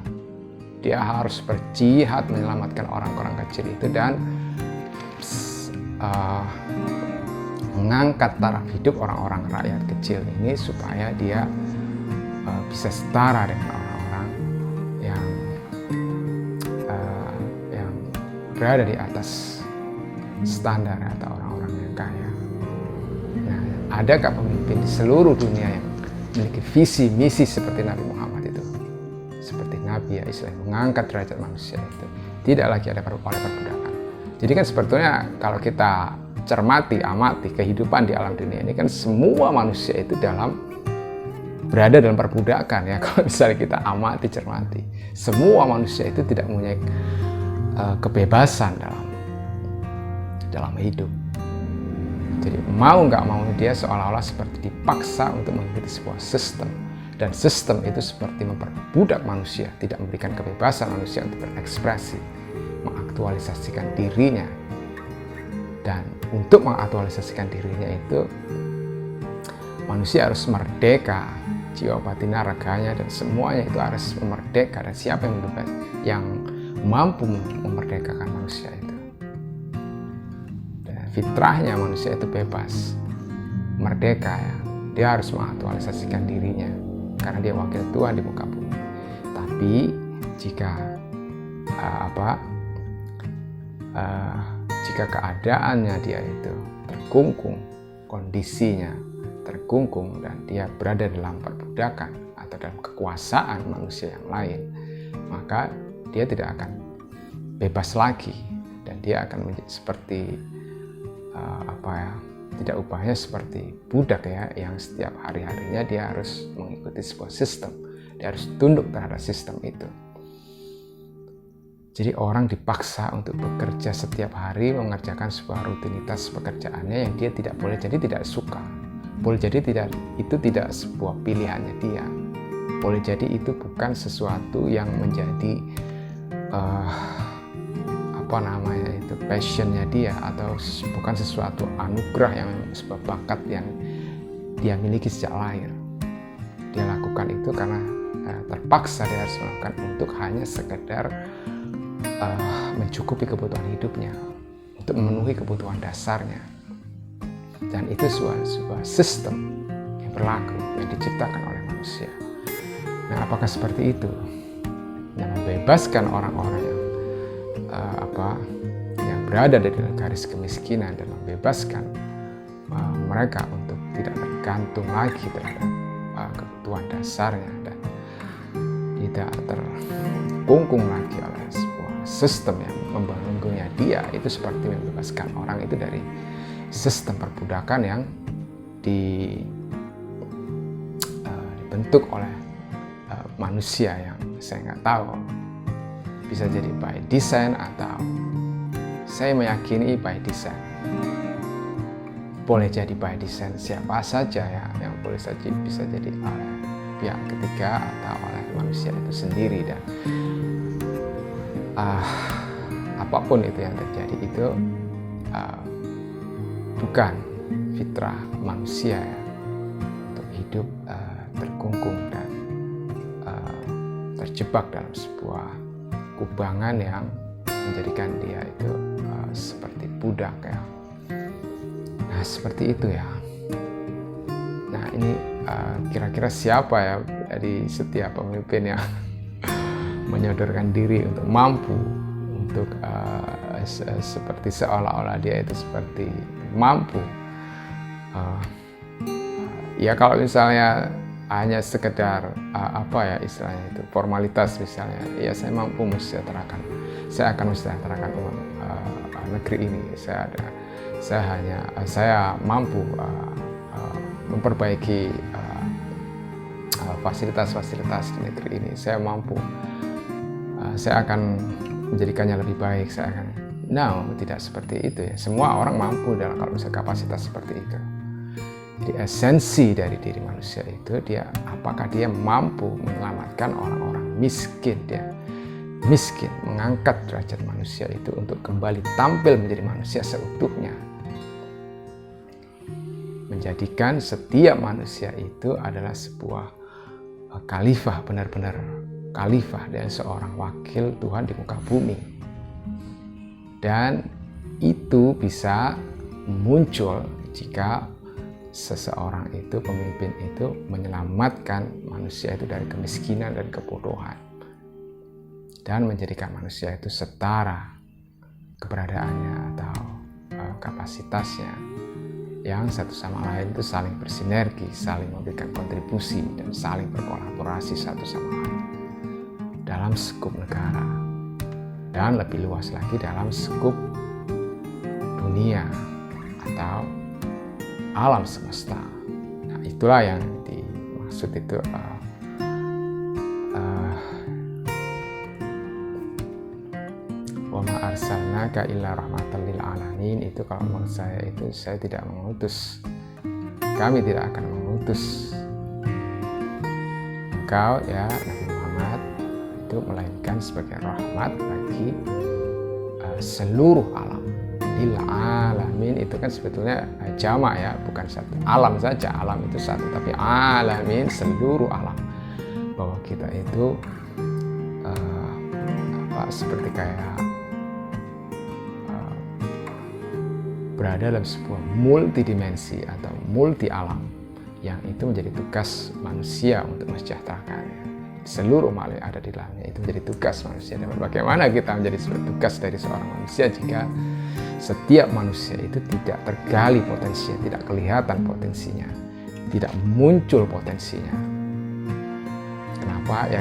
Dia harus berjihad menyelamatkan orang-orang kecil itu dan mengangkat taraf hidup orang-orang rakyat kecil ini supaya dia bisa setara dengan orang-orang yang berada di atas standar atau orang-orang yang kaya. Nah, adakah pemimpin di seluruh dunia yang memiliki visi misi seperti Nabi Muhammad itu, seperti Nabi ya istilahnya mengangkat derajat manusia itu, tidak lagi ada oleh perbudakan. Jadi kan sebetulnya kalau kita amati kehidupan di alam dunia ini kan semua manusia itu berada dalam perbudakan ya. Kalau misalnya kita cermati, semua manusia itu tidak mempunyai kebebasan dalam hidup. Jadi mau nggak mau dia seolah-olah seperti dipaksa untuk mengikuti sebuah sistem, dan sistem itu seperti memperbudak manusia, tidak memberikan kebebasan manusia untuk berekspresi, mengaktualisasikan dirinya. Dan untuk mengaktualisasikan dirinya itu manusia harus merdeka, jiwa batin raganya dan semuanya itu harus merdeka. Dan siapa yang mampu memerdekakan manusia itu? Fitrahnya manusia itu bebas, merdeka ya. Dia harus mengaktualisasikan dirinya karena dia wakil Tuhan di muka bumi. Tapi jika jika keadaannya dia itu terkungkung, kondisinya terkungkung dan dia berada dalam perbudakan atau dalam kekuasaan manusia yang lain, maka dia tidak akan bebas lagi dan dia akan menjadi seperti tidak ubahnya seperti budak ya, yang setiap hari-harinya dia harus mengikuti sebuah sistem, dia harus tunduk terhadap sistem itu. Jadi orang dipaksa untuk bekerja setiap hari, mengerjakan sebuah rutinitas pekerjaannya yang dia boleh jadi tidak suka, boleh jadi itu tidak sebuah pilihannya dia, boleh jadi itu bukan sesuatu yang menjadi passionnya dia, atau bukan sesuatu anugerah yang sebuah bakat yang dia miliki sejak lahir. Dia lakukan itu karena terpaksa dia harus melakukan untuk hanya sekedar mencukupi kebutuhan hidupnya, untuk memenuhi kebutuhan dasarnya. Dan itu sebuah sistem yang berlaku, yang diciptakan oleh manusia. Nah, apakah seperti itu yang membebaskan orang-orang yang berada di garis kemiskinan dan membebaskan mereka untuk tidak tergantung lagi terhadap kebutuhan dasarnya dan tidak terkungkung lagi oleh sebuah sistem yang membelenggunya dia? Itu seperti membebaskan orang itu dari sistem perbudakan yang dibentuk oleh manusia yang saya nggak tahu, bisa jadi by design atau saya meyakini by design. Boleh jadi by design siapa saja ya, yang boleh saja bisa jadi oleh pihak ketiga atau oleh manusia itu sendiri. Dan apapun itu yang terjadi itu bukan fitrah manusia ya, untuk hidup terkungkung dan terjebak dalam sebuah kubangan yang menjadikan dia itu seperti budak ya. Nah, seperti itu ya. Nah, ini kira-kira siapa ya dari setiap pemimpin yang menyodorkan diri untuk mampu untuk seperti seolah-olah dia itu seperti mampu. Ya kalau misalnya hanya sekedar istilahnya itu formalitas, misalnya ya saya mampu mensejahterakan, saya akan mensejahterakan negeri ini, saya mampu memperbaiki fasilitas-fasilitas di negeri ini, saya mampu, saya akan menjadikannya lebih baik, tidak seperti itu ya. Semua orang mampu kalau misalnya kapasitas seperti itu. Jadi esensi dari diri manusia itu apakah dia mampu menyelamatkan orang-orang miskin miskin, mengangkat derajat manusia itu untuk kembali tampil menjadi manusia seutuhnya. Menjadikan setiap manusia itu adalah sebuah khalifah, benar-benar khalifah dan seorang wakil Tuhan di muka bumi. Dan itu bisa muncul jika seseorang itu, pemimpin itu menyelamatkan manusia itu dari kemiskinan dan kebodohan dan menjadikan manusia itu setara keberadaannya atau kapasitasnya, yang satu sama lain itu saling bersinergi, saling memberikan kontribusi dan saling berkolaborasi satu sama lain dalam skup negara dan lebih luas lagi dalam skup dunia atau alam semesta. Nah, itulah yang dimaksud itu wa ma arsalnaka illa rahmatan lil alamin. Itu kalau menurut saya itu, saya tidak mengutus, kami tidak akan mengutus engkau ya Nabi Muhammad itu melainkan sebagai rahmat bagi seluruh alam. Lil alamin itu kan sebetulnya jamak ya, bukan satu alam saja, alam itu satu, tapi alamin seluruh alam, bahwa kita itu seperti kayak berada dalam sebuah multidimensi atau multi alam, yang itu menjadi tugas manusia untuk mensejahterakannya. Seluruh makhluk yang ada di dalamnya itu menjadi tugas manusia. Dan bagaimana kita menjadi tugas dari seorang manusia jika setiap manusia itu tidak tergali potensinya, tidak kelihatan potensinya, tidak muncul potensinya. Kenapa?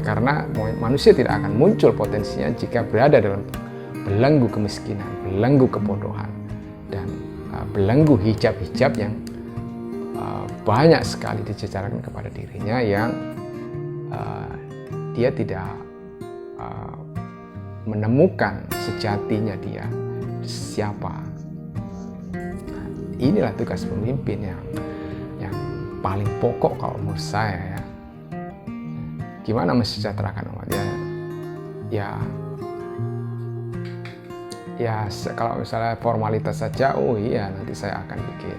Karena manusia tidak akan muncul potensinya jika berada dalam belenggu kemiskinan, belenggu kebodohan, dan belenggu hijab-hijab yang banyak sekali dijejarkan kepada dirinya, yang dia tidak menemukan sejatinya dia siapa. Inilah tugas pemimpin yang paling pokok kalau menurut saya ya. Gimana mensejahterakan umatnya? Ya kalau misalnya formalitas saja, oh iya nanti saya akan bikin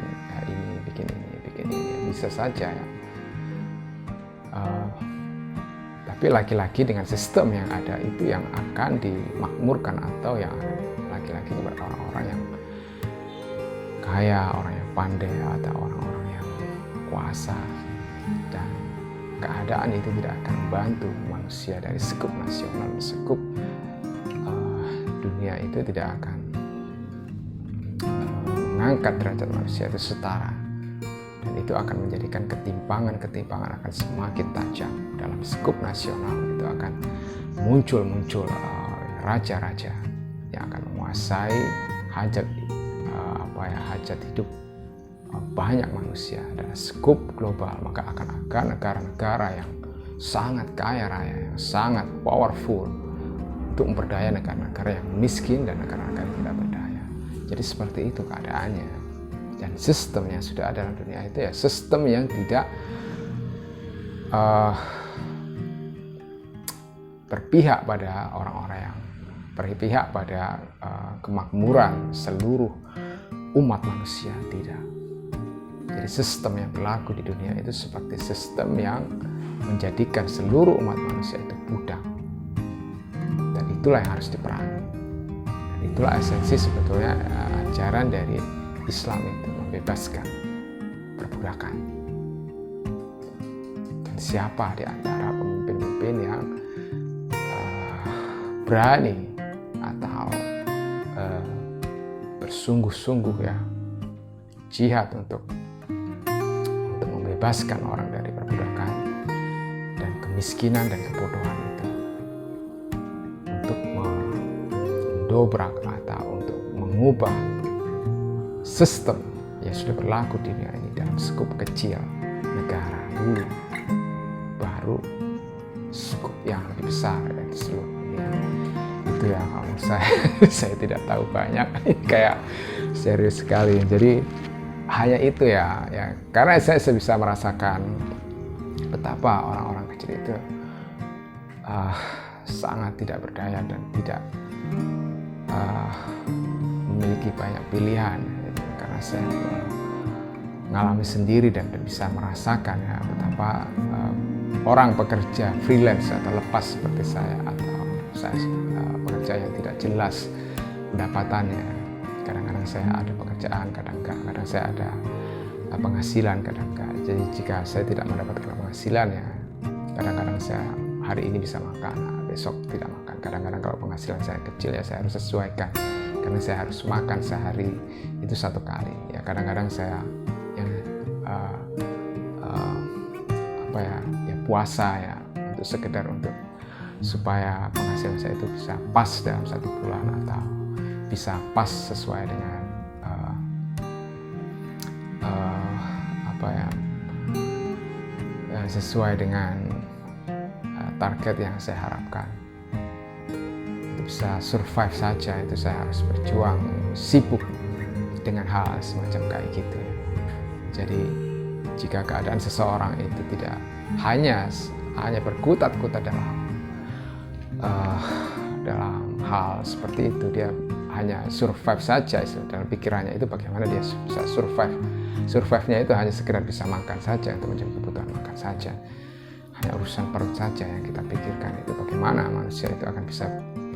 ini, bikin ini, bisa saja ya. Tapi lagi-lagi dengan sistem yang ada itu yang akan dimakmurkan, atau yang lagi-lagi kepada orang-orang yang kaya, orang yang pandai, atau orang-orang yang kuasa. Dan keadaan itu tidak akan membantu manusia dari skup nasional, skup dunia itu tidak akan mengangkat derajat manusia itu setara. Dan itu akan menjadikan ketimpangan akan semakin tajam dalam skup nasional. Itu akan muncul raja-raja yang akan menguasai hajat hidup banyak manusia dalam skup global. Maka akan ada negara-negara yang sangat kaya raya, yang sangat powerful untuk memperdaya negara-negara yang miskin dan negara-negara yang tidak berdaya. Jadi seperti itu keadaannya. Dan sistem yang sudah ada dalam dunia itu ya sistem yang tidak berpihak pada orang-orang yang berpihak pada kemakmuran seluruh umat manusia, tidak. Jadi sistem yang berlaku di dunia itu seperti sistem yang menjadikan seluruh umat manusia itu budak. Dan itulah yang harus diperangi. Dan itulah esensi sebetulnya ajaran dari Islam itu, membebaskan perbudakan. Dan siapa di antara pemimpin-pemimpin yang berani atau bersungguh-sungguh ya jihad untuk membebaskan orang dari perbudakan dan kemiskinan dan kebodohan itu, untuk mendobrak atau untuk mengubah sistem yang sudah berlaku di dunia ini dalam skup kecil negara dulu, baru skup yang lebih besar dari seluruh dunia. Itu yang kalau saya tidak tahu banyak, kayak serius sekali. Jadi hanya itu ya karena saya bisa merasakan betapa orang-orang kecil itu sangat tidak berdaya dan tidak memiliki banyak pilihan, karena saya mengalami sendiri dan bisa merasakan ya betapa orang pekerja freelance atau lepas seperti saya, atau saya pekerja yang tidak jelas pendapatannya. Kadang-kadang saya ada pekerjaan, kadang enggak. Kadang saya ada penghasilan, kadang enggak. Jadi jika saya tidak mendapatkan penghasilan ya, kadang-kadang saya hari ini bisa makan, besok tidak makan. Kadang-kadang kalau penghasilan saya kecil ya saya harus sesuaikan, karena saya harus makan sehari itu 1 kali. Ya kadang-kadang saya yang puasa ya untuk sekedar untuk supaya penghasilan saya itu bisa pas dalam 1 bulan, atau bisa pas sesuai dengan sesuai dengan target yang saya harapkan. Untuk bisa survive saja itu saya harus berjuang, sibuk dengan hal semacam kayak gitu ya. Jadi jika keadaan seseorang itu tidak hanya berkutat-kutat dalam hal seperti itu, dia hanya survive saja dalam pikirannya itu, bagaimana dia bisa survive-nya itu hanya sekedar bisa makan saja, untuk menjadi kebutuhan makan saja, hanya urusan perut saja yang kita pikirkan. Itu bagaimana manusia itu akan bisa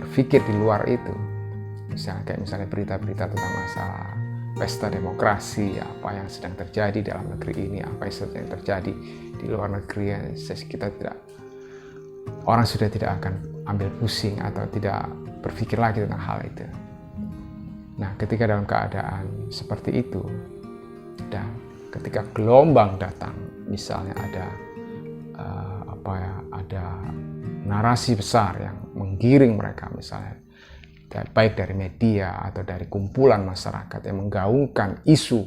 berpikir di luar itu. Misalnya berita-berita tentang masalah pesta demokrasi, apa yang sedang terjadi dalam negeri ini, apa yang sedang terjadi di luar negeri, orang sudah tidak akan ambil pusing atau tidak berpikir lagi tentang hal itu. Nah, ketika dalam keadaan seperti itu, dan ketika gelombang datang, misalnya ada narasi besar yang menggiring mereka, misalnya baik dari media atau dari kumpulan masyarakat yang menggaungkan isu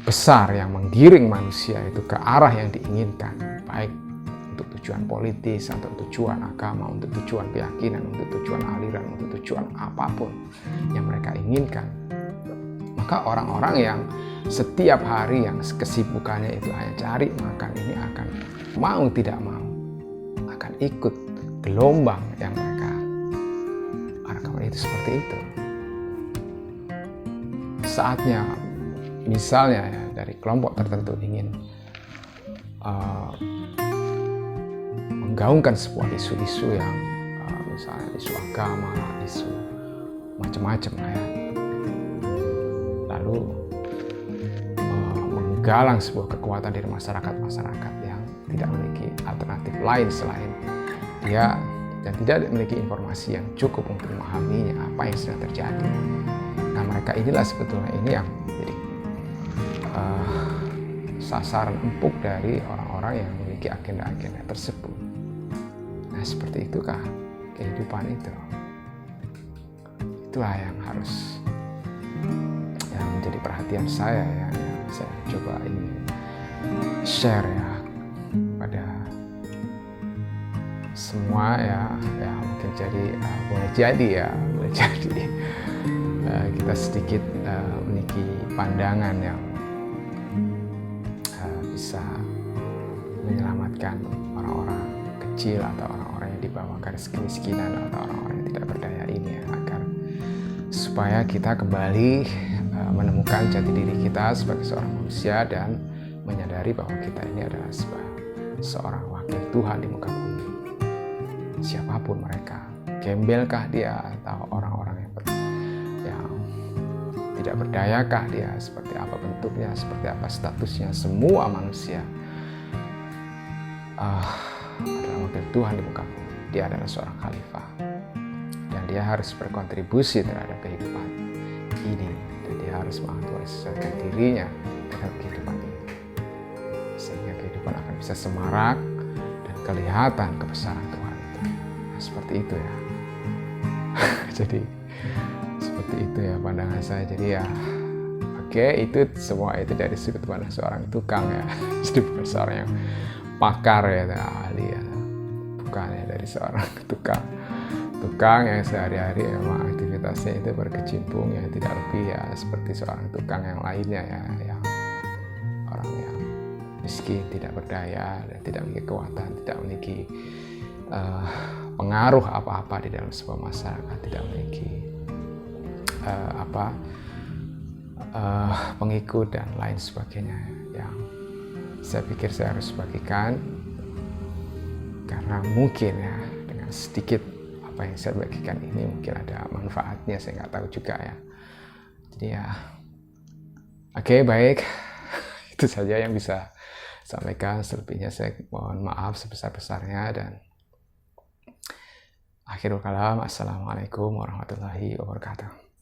besar yang menggiring manusia itu ke arah yang diinginkan, baik untuk tujuan politis atau tujuan agama, untuk tujuan keyakinan, untuk tujuan aliran, untuk tujuan apapun yang mereka inginkan, maka orang-orang yang setiap hari yang kesibukannya itu hanya cari makan ini akan mau tidak mau akan ikut gelombang yang mereka arahkan itu seperti itu. Saatnya misalnya ya, dari kelompok tertentu ingin menggaungkan sebuah isu-isu yang misalnya isu agama, isu macam-macam ya, lalu menggalang sebuah kekuatan dari masyarakat yang tidak memiliki alternatif lain selain dia, dan tidak memiliki informasi yang cukup untuk memahaminya apa yang sedang terjadi. Nah, mereka inilah sebetulnya ini yang jadi sasaran empuk dari orang-orang yang memiliki agenda-agenda tersebut. Nah, seperti itukah kehidupan itu? Itulah yang harus yang menjadi perhatian saya ya, yang saya coba ingin share ya pada semua ya mungkin jadi boleh jadi kita sedikit memiliki pandangan yang bisa menyelamatkan orang-orang kecil atau orang-orang yang di bawah garis kemiskinan atau orang-orang yang tidak berdaya ini ya, agar supaya kita kembali menemukan jati diri kita sebagai seorang manusia dan menyadari bahwa kita ini adalah seorang wakil Tuhan di muka bumi. Siapapun mereka, gembelkah dia atau orang-orang yang tidak berdayakah dia, seperti apa bentuknya, seperti apa statusnya, semua manusia adalah wakil Tuhan di muka bumi. Dia adalah seorang khalifah dan dia harus berkontribusi terhadap kehidupan ini, dan dia harus mengaktualisasikan dirinya terhadap kehidupan ini, sehingga kehidupan akan bisa semarak dan kelihatan kebesaran Tuhan itu. Nah, seperti itu ya. Jadi seperti itu ya pandangan saya. Jadi ya oke, itu semua itu dari sudut pandang seorang tukang ya, sudut pandang seorang yang pakar ya, ahli ya, bukan ya dari seorang tukang yang sehari-hari memang aktivitasnya itu berkecimpung ya, tidak lebih ya seperti seorang tukang yang lainnya ya, yang orang yang miskin, tidak berdaya dan tidak memiliki kekuatan, tidak memiliki pengaruh apa-apa di dalam sebuah masyarakat, tidak memiliki pengikut dan lain sebagainya, yang saya pikir saya harus bagikan karena mungkin ya dengan sedikit apa yang saya bagikan ini mungkin ada manfaatnya, saya nggak tahu juga ya. Jadi ya oke, baik. Itu saja yang bisa sampaikan. Selebihnya saya mohon maaf sebesar-besarnya, dan akhirul kalam, assalamualaikum warahmatullahi wabarakatuh.